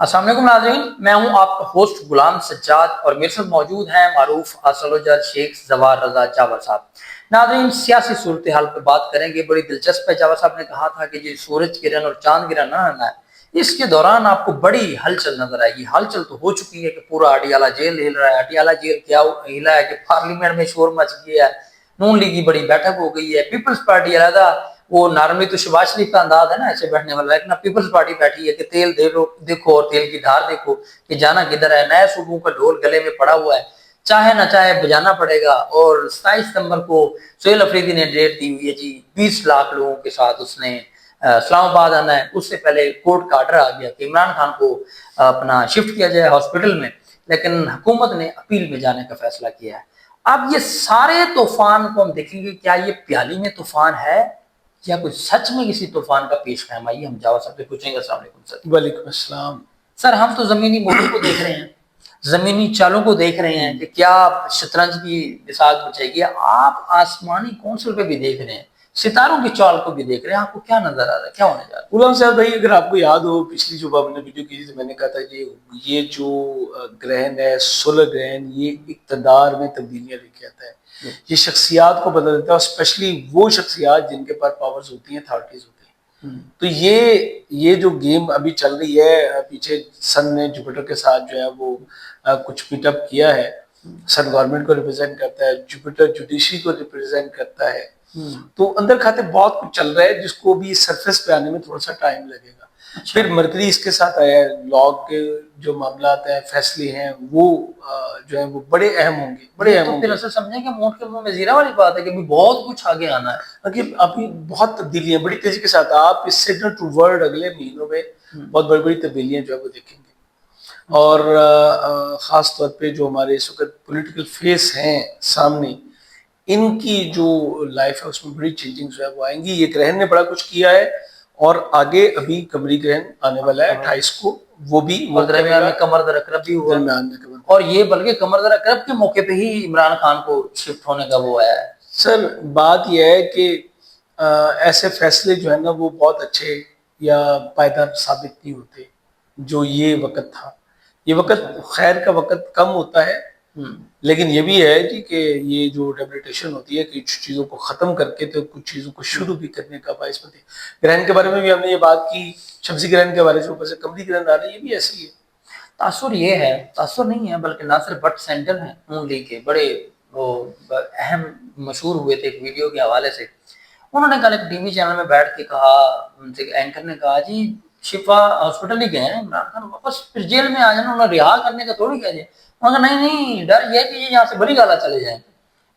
السلام علیکم ناظرین، میں ہوں آپ کا ہوسٹ غلام سجاد اور میرے ساتھ موجود ہیں معروف اسٹرولوجر شیخ زوار رضا جاور صاحب۔ ناظرین، سیاسی صورتحال پہ بات کریں گے، بڑی دلچسپ ہے۔ جاور صاحب نے کہا تھا کہ یہ سورج گرہن اور چاند گرہن نہ آنا ہے، اس کے دوران آپ کو بڑی ہلچل نظر آئے گی۔ ہلچل تو ہو چکی ہے کہ پورا اڈیالہ جیل ہل رہا ہے۔ اڈیالہ جیل کیا ہلا ہے کہ پارلیمنٹ میں شور مچ گیا ہے، نون لیگ کی بڑی بیٹھک ہو گئی ہے، پیپلز پارٹی علیحدہ، وہ نارملی تو شباز شریف کا انداز ہے نا ایسے بیٹھنے والا، لیکن پیپلز پارٹی بیٹھی ہے کہ تیل دیکھو اور تیل کی دھار دیکھو کہ جانا کدھر ہے۔ نئے صوبوں کا ڈھول گلے میں پڑا ہوا ہے، چاہے نہ چاہے بجانا پڑے گا۔ اور 27 ستمبر کو سہیل افریدی نے ڈیٹ دی ہوئی ہے جی، 20 لاکھ لوگوں کے ساتھ اس نے اسلام آباد آنا ہے۔ اس سے پہلے کورٹ کا آرڈر آ گیا کہ عمران خان کو اپنا شفٹ کیا جائے ہاسپٹل میں، لیکن حکومت نے اپیل میں جانے کا فیصلہ کیا ہے۔ اب یہ سارے طوفان کو ہم دیکھیں گے، کیا یہ پیالی میں طوفان ہے یا کوئی سچ میں کسی طوفان کا پیش خیمہ؟ آئیے ہم جاوید صاحب سے پوچھیں گے۔ السلام علیکم سر۔ وعلیکم السلام۔ سر، ہم تو زمینی موضوع کو دیکھ رہے ہیں، زمینی چالوں کو دیکھ رہے ہیں کہ کیا شطرنج کی بساط بچے گی۔ آپ آسمانی کونسل پہ بھی دیکھ رہے ہیں، ستاروں کی چال کو بھی دیکھ رہے ہیں، آپ کو کیا نظر آ رہا ہے، کیا ہونے جا رہا ہے؟ غلام صاحب بھائی، اگر آپ کو یاد ہو پچھلی جو ہم نے ویڈیو کی تھی، میں نے کہا تھا کہ یہ جو گرہن ہے سولر گرہن، یہ اقتدار میں تبدیلیاں لے کے آتا ہے، یہ شخصیات کو بدل دیتا ہے، اور اسپیشلی وہ شخصیات جن کے پاس پاورز ہوتی ہیں، اتھارٹیز ہوتی ہیں۔ تو یہ جو گیم ابھی چل رہی ہے، پیچھے سن نے جوپیٹر کے ساتھ جو ہے وہ کچھ میٹ اپ کیا ہے۔ سن گورنمنٹ کو ریپرزینٹ کرتا ہے، جوپیٹر جوڈیشری کو ریپرزینٹ کرتا ہے، تو اندر کھاتے بہت کچھ چل رہا ہے جس کو بھی سرفیس پہ آنے میں تھوڑا سا ٹائم لگے گا۔ پھر مرکری اس کے ساتھ آیا ہے، لاء کے جو معاملات ہیں، فیصلے ہیں، وہ جو ہیں وہ بڑے اہم ہوں گے، بڑے اہم ہوں گے۔ پھر ایسا سمجھیں کہ مونٹ کے منہ میں زیرہ والی بات ہے کہ بہت کچھ آگے آنا ہے، ابھی بہت تبدیلیاں بڑی تیزی کے ساتھ، آپ اس سے ٹو ورلڈ اگلے مہینوں میں بہت بڑی بڑی تبدیلیاں جو ہے وہ دیکھیں گے۔ اور خاص طور پہ جو ہمارے اس وقت پولیٹیکل فیس ہیں سامنے، ان کی جو لائف ہے اس میں بڑی چینجنگ جو ہے وہ آئیں گی۔ یہ گرہن نے بڑا کچھ کیا ہے، اور آگے ابھی قمری گرہن آنے والا ہے 28 کو، وہ بھی اور درمیان میں قمر در عقرب بھی ہوا، اور یہ بلکہ قمر در عقرب کے موقع پہ ہی عمران خان کو شفٹ ہونے کا وہ آیا ہے۔ سر بات یہ ہے کہ ایسے فیصلے جو ہے نا وہ بہت اچھے یا پائیدار ثابت نہیں ہوتے جو یہ وقت تھا۔ یہ وقت خیر کا وقت کم ہوتا ہے، لیکن یہ بھی ہے جی کہ یہ جو ڈیبلیٹیشن ہوتی ہے کہ کچھ چیزوں کو ختم کر کے تو کچھ چیزوں کو شروع بھی کرنے کا باعث بنتی ہے۔ گرہن کے بارے میں بھی ہم نے یہ بات کی، شمسی گرہن کے بارے سے اوپر سے قمری گرہن آ رہا ہے، یہ بھی ایسے ہی ہے۔ تاثر یہ ہے، تاثر نہیں ہے بلکہ ناصر بٹ سینٹر ہیں نون لیگ کے، بڑے وہ اہم مشہور ہوئے تھے ایک ویڈیو کے حوالے سے۔ انہوں نے کل ایک ٹی وی چینل میں بیٹھ کے کہا، ان سے اینکر نے کہا جی شفا ہاسپٹل ہی گئے ہیں، عمران خان واپس پھر جیل میں آ جانا، انہوں نے رہا کرنے کا تھوڑی کہہ دیا۔ انہوں نے کہا نہیں، ڈر یہ ہے کہ یہ یہاں سے بنی گالا چلے جائیں۔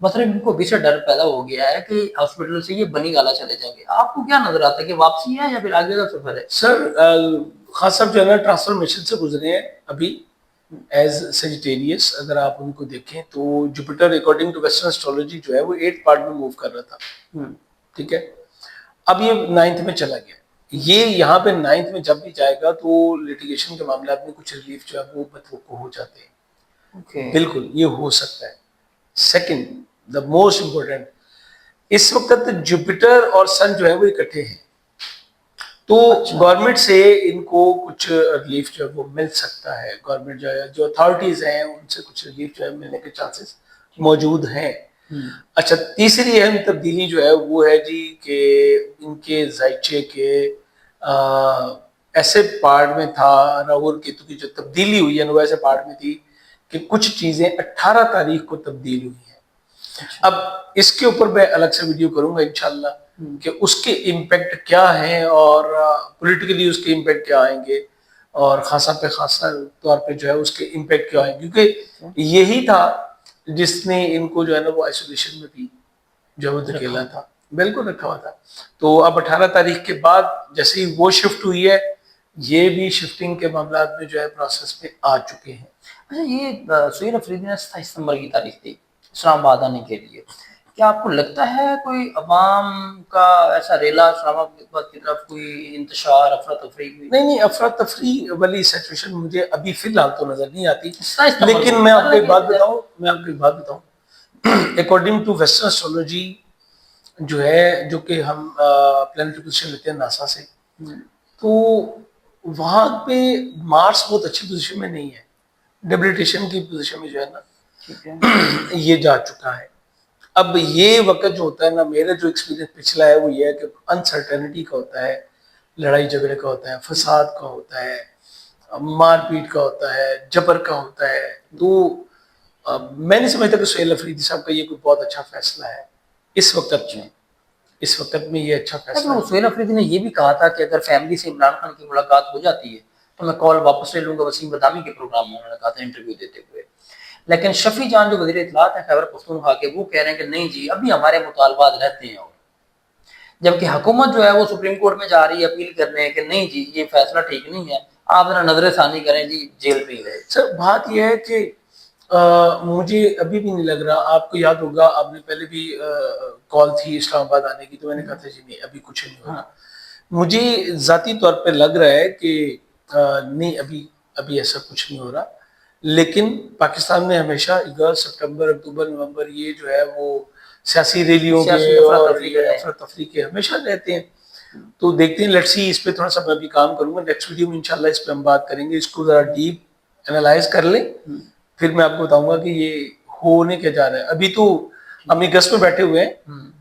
مطلب ان کو بھی سے ڈر پیدا ہو گیا ہے کہ ہاسپٹل سے یہ بنی گالا چلے جائیں گے۔ آپ کو کیا نظر آتا ہے کہ واپسی ہے یا پھر آگے کا سفر ہے؟ سر خاص صاحب جو ہے نا ٹرانسفارمیشن سے گزرے ہیں ابھی ایز سیجیٹیریس۔ اگر آپ ان کو دیکھیں تو جوپیٹر اکارڈنگ ٹو ویسٹرن اسٹرولوجی جو ہے وہ 8 پارٹ میں موو کر رہا تھا، ٹھیک ہے؟ اب یہ 9th میں چلا گیا۔ یہ یہاں پہ 9th میں جب بھی جائے گا تو لیٹیگیشن کے معاملات میں کچھ ریلیف جو ہے وہ متوقع ہو جاتے ہیں، بالکل یہ ہو سکتا ہے۔ سیکنڈ، دا موسٹ امپورٹنٹ، اس وقت جوپیٹر اور سن جو ہے وہ اکٹھے ہیں، تو گورنمنٹ سے ان کو کچھ ریلیف جو ہے وہ مل سکتا ہے۔ گورنمنٹ جو ہے، جو اتھارٹیز ہیں، ان سے کچھ ریلیف جو ہے ملنے کے چانسز موجود ہیں۔ اچھا، تیسری اہم تبدیلی جو ہے وہ ہے جی کہ ان کے زائچے کے ایسے پارٹ میں تھا، راہو اور کیتو کی جو تبدیلی ہوئی ہے وہ ایسے پارٹ میں تھی کہ کچھ چیزیں 18 تاریخ کو تبدیل ہوئی ہیں۔ اب اس کے اوپر میں الگ سے ویڈیو کروں گا انشاءاللہ کہ اس کے امپیکٹ کیا ہیں اور پولیٹیکلی اس کے امپیکٹ کیا آئیں گے، اور خاصا طور پہ جو ہے اس کے امپیکٹ کیا آئیں گے، کیونکہ یہی تھا جس نے ان کو جو ہے نا وہ آئسولیشن میں بھی جو وہ دھکیلا تھا، بالکل رکھا ہوا تھا۔ تو اب 18 تاریخ کے بعد جیسے ہی وہ شفٹ ہوئی ہے، یہ بھی شفٹنگ کے معاملات میں جو ہے پروسیس میں آ چکے ہیں۔ اچھا، یہ سہیل افریدی نے 27 ستمبر کی تاریخ دی اسلام آباد آنے کے لیے، کیا آپ کو لگتا ہے کوئی عوام کا ایسا ریلا اسلام آباد کی طرف، کوئی انتشار، افراتفری ہوئی؟ نہیں، افراتفری والی سچویشن مجھے ابھی فی الحال تو نظر نہیں آتی، لیکن میں آپ کو ایک بات بتاؤں، اکارڈنگ ٹو ویسٹرن اسٹرولوجی جو ہے، جو کہ ہم پلانٹری پوزیشن لیتے ہیں ناسا سے، تو وہاں پہ مارس بہت اچھی پوزیشن میں نہیں ہے, ڈیبلیٹیشن کی پوزیشن میں جو ہے نا ٹھیک ہے. یہ جا چکا ہے. اب یہ وقت جو ہوتا ہے نا, میرا جو ایکسپیرینس پچھلا ہے وہ یہ ہے کہ انسرٹینٹی کا ہوتا ہے, لڑائی جھگڑے کا ہوتا ہے, فساد کا ہوتا ہے, مار پیٹ کا ہوتا ہے, جبر کا ہوتا ہے. تو میں نہیں سمجھتا کہ سہیل افریدی صاحب کا یہ کوئی بہت اچھا فیصلہ ہے اس وقت میں. اس وقت میں یہ اچھا فیصلہ لیکن ہے. سہیل افریدی نے یہ بھی کہا تھا کہ اگر فیملی سے عمران خان کی ملاقات ہو جاتی ہے تو میں کال واپس لے لوں گا. وسیم بدامی کے پروگرام میں انہوں نے کہا تھا انٹرویو دیتے ہوئے. لیکن شفیع جان جو وزیر اطلاعات ہیں خیبر پختونخوا کے, وہ کہہ رہے ہیں کہ نہیں جی ابھی ہمارے مطالبات رہتے ہیں. اور جبکہ حکومت جو ہے وہ سپریم کورٹ میں جا رہی ہے اپیل کرنے ہیں کہ نہیں جی یہ فیصلہ ٹھیک نہیں ہے, آپ ذرا نظر ثانی کریں جی, جیل میں ہی رہے. سر بات یہ ہے کہ مجھے ابھی بھی نہیں لگ رہا, آپ کو یاد ہوگا آپ نے پہلے بھی کال تھی اسلام آباد آنے کی, تو میں نے کہا تھا جی نہیں ابھی کچھ نہیں ہوگا. مجھے ذاتی طور پہ لگ رہا ہے کہ نہیں ابھی ایسا کچھ نہیں ہو رہا. لیکن پاکستان میں ہمیشہ اگست, سپٹمبر, اکتوبر, نومبر یہ جو ہے وہ سیاسی ریلیوں کے اور افراتفری کے ہمیشہ رہتے ہیں. تو دیکھتے ہیں, لیٹس سی, اس پہ تھوڑا سا میں بھی کام کروں گا. نیکسٹ ویڈیو میں انشاءاللہ اس پہ ہم بات کریں گے, اس کو ذرا ڈیپ اینالائز کر لیں, پھر میں آپ کو بتاؤں گا کہ یہ ہونے کیا جا رہا ہے. ابھی تو ہم اگست میں بیٹھے ہوئے ہیں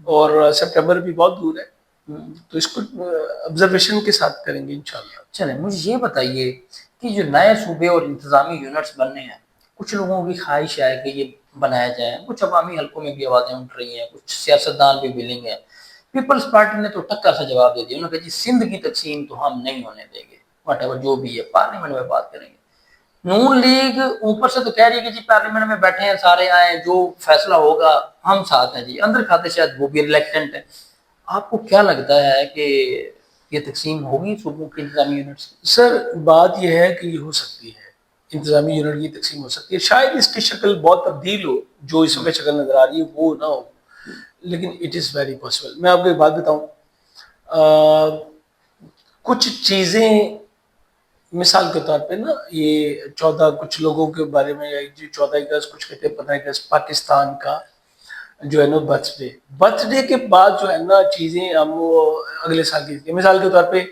اور سپٹمبر بھی بہت دور ہے, تو اس کو آبزرویشن کے ساتھ کریں گے انشاءاللہ. چلیں مجھے یہ بتائیے کہ جو نئے صوبے اور انتظامی یونٹس بننے ہیں, کچھ لوگوں کی خواہش ہے کہ یہ بنایا جائے, کچھ عوامی حلقوں میں بھی آوازیں اٹھ رہی ہیں, کچھ سیاستدان بھی ملیں گے. پیپلز پارٹی نے تو ٹکر سے جواب دے دیا, انہوں نے کہا جی سندھ کی تقسیم تو ہم نہیں ہونے دیں گے, واٹ ایور جو بھی ہے پارلیمنٹ میں بات کریں گے. نون لیگ اوپر سے تو کہہ رہی ہے کہ جی پارلیمنٹ میں بیٹھے ہیں سارے آئیں, جو فیصلہ ہوگا ہم ساتھ ہیں جی. اندر کھاتے شاید وہ بھی ریلیکٹنٹ ہیں. آپ کو کیا لگتا ہے کہ یہ تقسیم ہوگی صوبوں کی انتظامی یونٹس کی؟ سر بات یہ ہے کہ یہ ہو سکتی ہے, انتظامی یونٹ کی تقسیم ہو سکتی ہے. شاید اس کی شکل بہت تبدیل ہو, جو اس وقت شکل نظر آ رہی ہے وہ نہ ہو, لیکن اٹ از ویری پاسبل. میں آپ کو ایک بات بتاؤں, کچھ چیزیں مثال کے طور پہ نا, یہ 14 کچھ لوگوں کے بارے میں, 14 اگست, کچھ کہتے ہیں 15 اگست, پاکستان کا جو ہے نا برتھ ڈے کے بعد جو ہے نا چیزیں ہم وہ اگلے سال کی, مثال کے طور پہ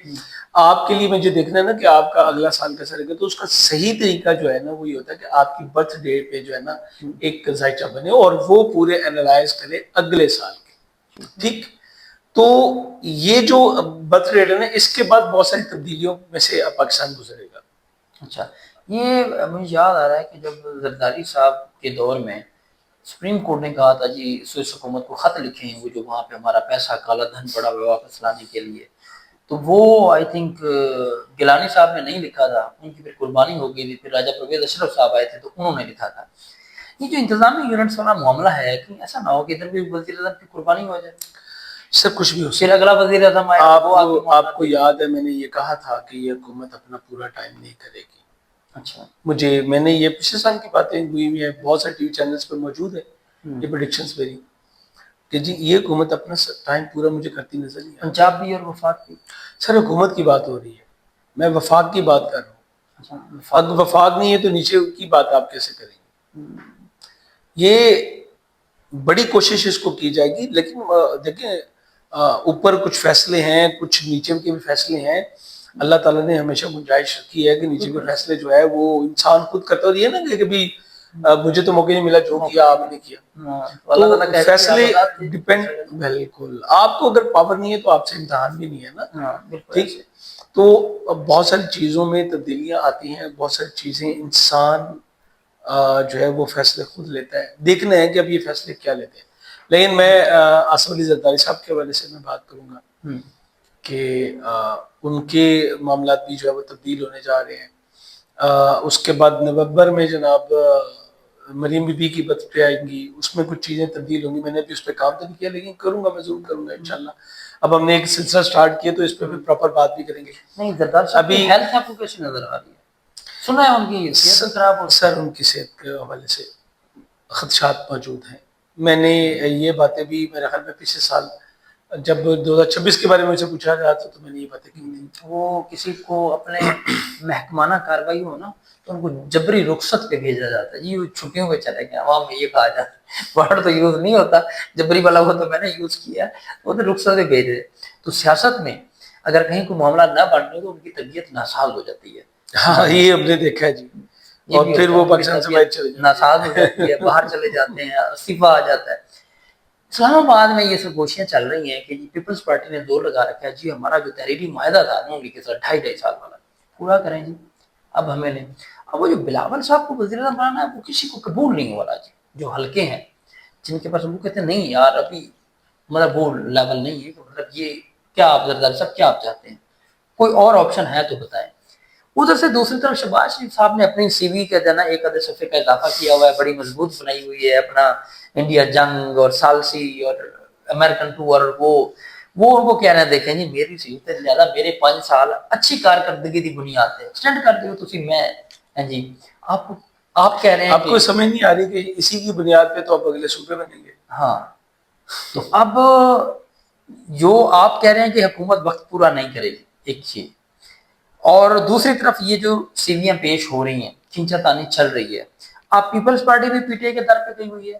آپ کے لیے مجھے دیکھنا ہے نا کہ آپ کا اگلا سال کیسا رہے گا, تو اس کا صحیح طریقہ جو ہے نا وہ یہ ہوتا ہے کہ آپ کی برتھ ڈے پہ جو ہے نا ایک ذائچہ بنے اور وہ پورے اینالائز کرے اگلے سال کے. ٹھیک, تو یہ جو برتھ ڈے ہے نا, اس کے بعد بہت ساری تبدیلیوں میں سے پاکستان گزرے گا. اچھا, یہ مجھے یاد آ رہا ہے کہ جب زرداری صاحب کے دور میں سپریم کورٹ نے کہا تھا جی سوئس حکومت کو خط لکھیں, وہ جو وہاں پہ ہمارا پیسہ کالا دھن پڑا ہوا واپس لانے کے لیے, تو وہ آئی تھنک گیلانی صاحب نے نہیں لکھا تھا, ان کی پھر قربانی ہو گئی تھی. پھر راجہ پرویز اشرف صاحب آئے تھے تو انہوں نے لکھا تھا. یہ جو انتظامی یونٹس والا معاملہ ہے, کہیں ایسا نہ ہو کہ ادھر بھی وزیر اعظم کی قربانی ہو جائے, سر کچھ بھی ہو پھر اگلا وزیر اعظم آئے. آپ کو یاد ہے میں نے یہ کہا تھا کہ یہ حکومت اپنا پورا ٹائم نہیں کرے گی. اچھا, میں نے یہ پچھلے سال کی باتیں ہوئی ہوئی ہیں, بہت سارے ٹی وی چینلز پہ موجود ہے یہ پریڈکشنز میری, کہ جی یہ حکومت اپنا ٹائم پورا مجھے کرتی نظر نہیں آتی. پنجاب بھی اور وفاق بھی. سر حکومت کی بات ہو رہی ہے, میں وفاق کی بات کر رہا ہوں. اگر وفاق نہیں ہے تو نیچے کی بات آپ کیسے کریں گے؟ یہ بڑی کوشش اس کو کی جائے گی, لیکن دیکھیں اوپر کچھ فیصلے ہیں, کچھ نیچے کے بھی فیصلے ہیں. اللہ تعالیٰ نے ہمیشہ گنجائش رکھی ہے کہ نیچے کے فیصلے جو ہے وہ انسان خود کرتا ہے, اور یہ نا کہ کبھی مجھے تو موقع نہیں ملا, جو کیا آپ نے کیا. تو فیصلے ڈیپینڈ, بالکل آپ کو اگر پاور نہیں ہے تو آپ سے امتحان بھی نہیں ہے نا. ٹھیک, تو بہت ساری چیزوں میں تبدیلیاں آتی ہیں, بہت ساری چیزیں انسان جو ہے وہ فیصلے خود لیتا ہے. دیکھنا ہے کہ اب یہ فیصلے کیا لیتے ہیں. لیکن میں آصف علی زرداری صاحب کے حوالے سے میں بات کروں گا کہ ان کے معاملات بھی جو ہے وہ تبدیل ہونے جا رہے ہیں. اس کے بعد نومبر میں جناب مریم بی بی کی برتھ ڈے آئیں گی, اس میں کچھ چیزیں تبدیل ہوں گی. میں نے ابھی اس پہ کام تو نہیں کیا, لیکن کروں گا, میں ضرور کروں گا انشاءاللہ. اب ہم نے ایک سلسلہ سٹارٹ کیا تو اس پہ بھی پراپر بات بھی کریں گے. نہیں زرداری صاحب کی ہیلتھ آپ کو کیسی نظر آ رہی ہے؟ سنا ہے ان کی صحت خراب ہو. سر ان کی صحت کے حوالے سے خدشات موجود ہیں. میں نے یہ باتیں بھی میرے خیال میں پچھلے سال جب 2026 کے بارے میں مجھے پوچھا گیا تھا تو میں نے یہ باتیں کی تھی. وہ کسی کو اپنے محکمانہ کاروائی ہو نا تو ان کو جبری رخصت پہ بھیجا جاتا ہے, جی وہ چھٹیوں پہ چلے گئے. عوام میں یہ کہا جاتا ہے, ورڈ تو یوز نہیں ہوتا جبری والا, وہ تو میں نے یوز کیا, وہ تو رخصت پہ بھیج رہے. تو سیاست میں اگر کہیں کوئی معاملہ نہ بننے تو ان کی طبیعت ناساز ہو جاتی ہے. ہاں یہ ہم نے دیکھا ہے جی. یہ اور بھی پھر ہوتا وہ ہے، پاکستان سے باہر چلے جاتے ناساز ہو جاتی ہے، باہر چلے جاتے ہیں، استعفیٰ آ جاتا ہے. اسلام آباد میں یہ سب گوشیاں چل رہی ہیں کہ جی پیپلز پارٹی نے زور لگا رکھا ہے جی ہمارا جو تحریری معاہدہ تھا نون لیگ کے ساتھ 2.5 سال والا پورا کریں جی، اب ہمیں لیں. اب وہ جو بلاول صاحب کو وزیر اعظم بنانا ہے وہ کسی کو قبول نہیں ہو رہا جی. جو ہلکے ہیں جن کے پاس وہ کہتے ہیں نہیں یار ابھی مطلب وہ لیول نہیں ہے کہ مطلب یہ کیا آپ زرداری صاحب کیا آپ چاہتے ہیں، کوئی اور آپشن ہے تو بتائیں. ادھر سے دوسری طرف شہباز شریف صاحب نے اپنی سی وی کا دینا ایک آدھے صفحے کا اضافہ کیا ہوا ہے، بڑی مضبوط بنائی ہوئی ہے، اپنا انڈیا جنگ اور سالسی اور امریکن ٹور اور وہ ان کو کہہ رہے ہیں دیکھیں جی میری سیٹ سے زیادہ میرے 5 سال اچھی کارکردگی کی بنیاد پہ ایکسٹینڈ کر دیو تو میں جی آپ کہہ رہے ہیں آپ کو کہ سمجھ نہیں آ رہی کہ اسی کی بنیاد پہ تو آپ اگلے صوبے بنیں گے. ہاں تو اب جو آپ کہہ رہے ہیں کہ حکومت وقت پورا نہیں کرے گی ایک چیز، اور دوسری طرف یہ جو سیویاں پیش ہو رہی ہیں کھینچا تانی چل رہی ہے. آپ پیپلز پارٹی بھی پی ٹی آئی کے در پہ گئی ہوئی ہے.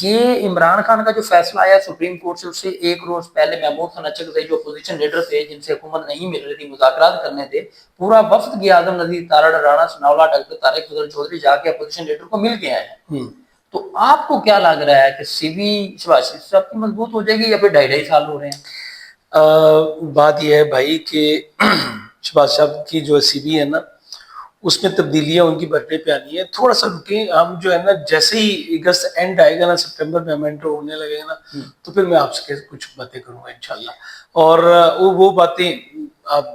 یہ عمران خان کا جو فیصلہ آیا سپریم کورٹ سے اس سے ایک روز پہلے محمود خان اچک جو اپوزیشن لیڈر تھے جن سے حکومت نہیں مل رہی تھی مذاکرات کرنے تھے، پورا وفد گیا اعظم نذیر تارڑ رانا سناولا ڈاکٹر طارق فضل چودھری جا کے اپوزیشن لیڈر کو مل کے آئے ہیں. تو آپ کو کیا لگ رہا ہے کہ سی وی شہباز شریف صاحب کی مضبوط ہو جائے گی یا پھر 2.5 سال ہو رہے ہیں؟ بات یہ ہے بھائی کہ شہباز صاحب کی جو سی وی ہے نا اس میں تبدیلیاں ان کی بڑھنے پہ آنی ہے. تھوڑا سا رکیں ہم جو ہے نا جیسے ہی اگست اینڈ آئے گا نا سپٹمبر میں ہم انٹر ہونے لگے گا نا تو پھر میں آپ سے کچھ باتیں کروں گا انشاءاللہ. اور وہ باتیں آپ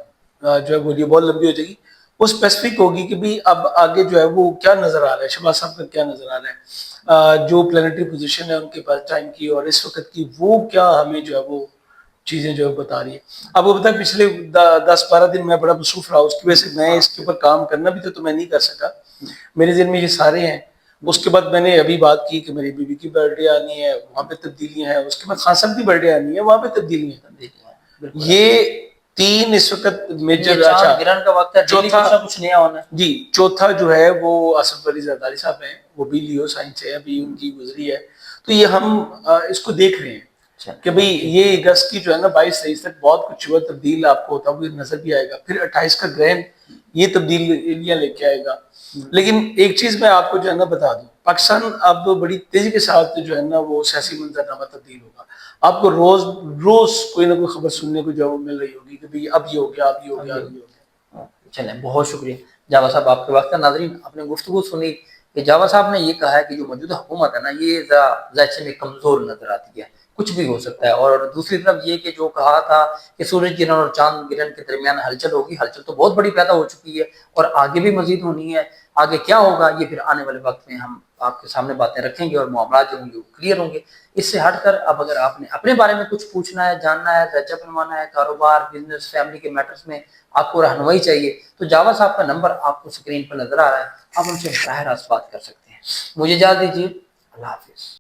جو ہے وہ بہت لمبی ہو جائے گی. وہ اسپیسیفک ہوگی کہ بھی اب آگے جو ہے وہ کیا نظر آ رہا ہے، شہباز صاحب کا کیا نظر آ رہا ہے، جو پلانٹری پوزیشن ہے ان کے پاس ٹائم کی اور اس وقت کی وہ کیا ہمیں جو ہے وہ چیزیں جو ہے بتا رہی ہے. اب وہ بتائیں پچھلے 10-12 دن میں بڑا مصروف رہا، اس کی وجہ سے میں اس کے اوپر کام کرنا بھی تو میں نہیں کر سکا. میرے ذہن میں یہ سارے ہیں. اس کے بعد میں نے ابھی بات کی کہ میری بیوی کی برتھ ڈے آنی ہے، وہاں پہ تبدیلیاں ہیں. اس کے بعد خان صاحب کی برتھ ڈے آنی ہے، وہاں پہ تبدیلیاں ہیں. یہ 3 اس وقت میجر گرن کا وقت ہے، کچھ نیا ہونا ہے. جی چوتھا جو ہے وہ آصف علی زرداری صاحب ہیں، وہ بھی لیو سائنس ہے، ابھی ان کی گزری ہے. تو یہ ہم اس کو دیکھ رہے ہیں کہ بھئی یہ اگست کی جو ہے نا 22-23 تک بہت کچھ ہوا تبدیل آپ کو ہوتا ہوئے نظر بھی آئے گا. پھر 28 کا گرہن یہ تبدیلیاں لے کے آئے گا. لیکن ایک چیز میں آپ کو جو ہے نا بتا دوں، پاکستان اب بڑی تیزی کے ساتھ جو ہے نا وہ سیاسی منظرنامہ تبدیل ہوگا. آپ کو روز کوئی نہ کوئی خبر سننے کو جو مل رہی ہوگی کہ بھئی اب یہ ہو گیا، اب یہ ہو گیا، اب یہ ہو گیا. چلیں بہت شکریہ جاوید صاحب آپ کے وقت کا. ناظرین آپ نے گفتگو سنی کہ جاوید صاحب نے یہ کہا ہے کہ جو موجودہ حکومت ہے نا یہ ذات میں کمزور نظر آتی ہے، کچھ بھی ہو سکتا ہے. اور دوسری طرف یہ کہ جو کہا تھا کہ سورج گرہن اور چاند گرہن کے درمیان ہلچل ہوگی، ہلچل تو بہت بڑی پیدا ہو چکی ہے اور آگے بھی مزید ہونی ہے. آگے کیا ہوگا یہ پھر آنے والے وقت میں ہم آپ کے سامنے باتیں رکھیں گے اور معاملات جو ہوں گے وہ کلیئر ہوں گے. اس سے ہٹ کر اب اگر آپ نے اپنے بارے میں کچھ پوچھنا ہے، جاننا ہے، درجہ بنوانا ہے، کاروبار، بزنس، فیملی کے میٹرز میں آپ کو رہنمائی چاہیے تو جاوید صاحب کا نمبر آپ کو اسکرین پر نظر آ رہا ہے، آپ ان سے براہ راست بات کر سکتے ہیں. مجھے اجازت دیجیے، اللہ حافظ.